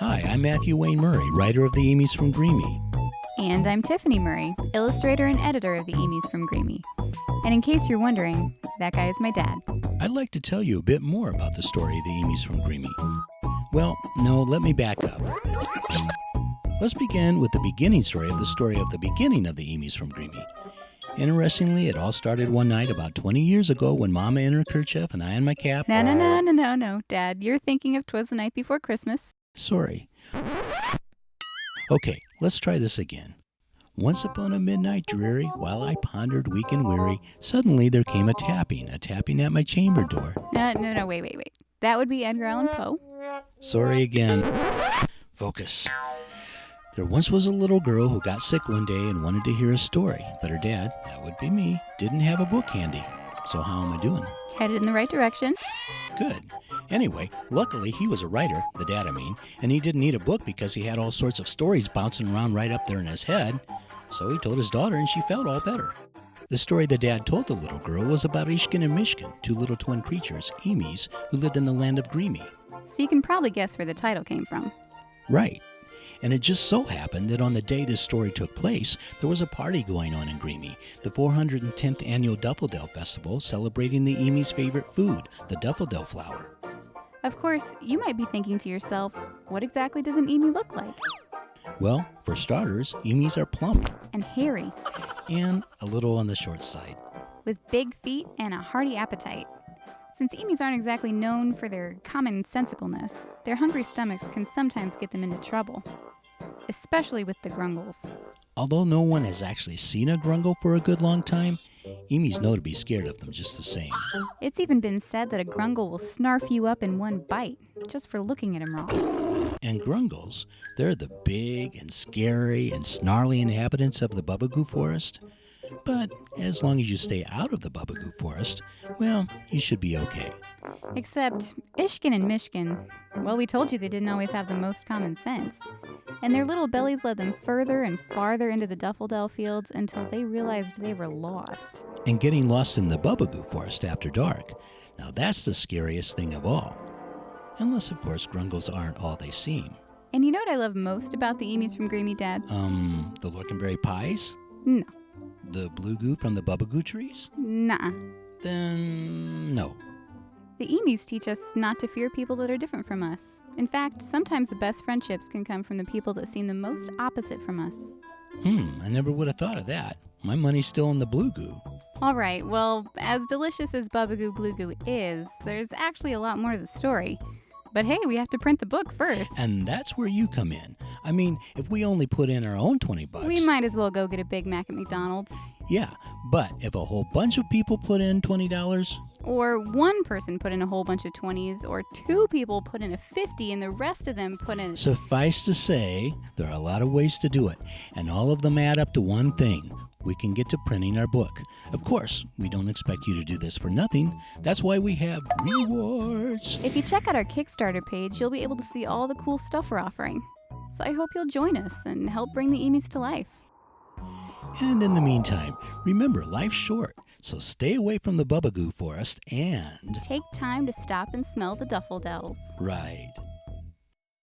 Hi, I'm Matthew Wayne Murray, writer of the Eemies from Greemie. And I'm Tiffany Murray, illustrator and editor of the Eemies from Greemie. And in case you're wondering, that guy is my dad. I'd like to tell you a bit more about the story of the Eemies from Greemie. Well, no, let me back up. Let's begin with the beginning story of the beginning of the Eemies from Greemie. Interestingly, it all started one night about 20 years ago when Mama in her kerchief and I in my cap. No, Dad. You're thinking of 'Twas the Night Before Christmas. Sorry. Okay, let's try this again. Once upon a midnight dreary, while I pondered weak and weary, suddenly there came a tapping at my chamber door. No, wait. That would be Edgar Allan Poe. Sorry again. Focus. There once was a little girl who got sick one day and wanted to hear a story, but her dad, that would be me, didn't have a book handy. So how am I doing? Headed in the right direction. Good. Anyway, luckily he was a writer, the dad I mean, and he didn't need a book because he had all sorts of stories bouncing around right up there in his head. So he told his daughter and she felt all better. The story the dad told the little girl was about Ishkin and Mishkin, two little twin creatures, Eemies, who lived in the land of Greemie. So you can probably guess where the title came from. Right. And it just so happened that on the day this story took place, there was a party going on in Greemie, the 410th annual Daffodil Festival celebrating the Eemies' favorite food, the daffodil flower. Of course, you might be thinking to yourself, what exactly does an Eemie look like? Well, for starters, Eemies are plump. And hairy. And a little on the short side. With big feet and a hearty appetite. Since Eemies aren't exactly known for their commonsensicalness, their hungry stomachs can sometimes get them into trouble. Especially with the grungles. Although no one has actually seen a grungle for a good long time, Eemies know to be scared of them just the same. It's even been said that a grungle will snarf you up in one bite, just for looking at him wrong. And grungles, they're the big and scary and snarly inhabitants of the Bubagoo Forest. But as long as you stay out of the Bubagoo Forest, well, you should be okay. Except Ishkin and Mishkin, well, we told you they didn't always have the most common sense. And their little bellies led them further and farther into the daffodil fields until they realized they were lost. And getting lost in the Bubagoo Forest after dark, now that's the scariest thing of all. Unless, of course, grungles aren't all they seem. And you know what I love most about the Eemies from Greemie, Dad? The Lorcanberry pies? No. The blue goo from the Bubagoo trees? Nah. Then no. The Eemies teach us not to fear people that are different from us. In fact, sometimes the best friendships can come from the people that seem the most opposite from us. I never would have thought of that. My money's still in the blue goo. All right, well, as delicious as Bubagoo Blue Goo is, there's actually a lot more to the story. But hey, we have to print the book first. And that's where you come in. I mean, if we only put in our own $20... We might as well go get a Big Mac at McDonald's. Yeah, but if a whole bunch of people put in $20... Or one person put in a whole bunch of 20s, or two people put in a 50, and the rest of them put in... Suffice to say, there are a lot of ways to do it, and all of them add up to one thing. We can get to printing our book. Of course, we don't expect you to do this for nothing. That's why we have rewards. If you check out our Kickstarter page, you'll be able to see all the cool stuff we're offering. So I hope you'll join us and help bring the Eemies to life. And in the meantime, remember, life's short, so stay away from the Bubagoo Forest and... Take time to stop and smell the daffodils. Right.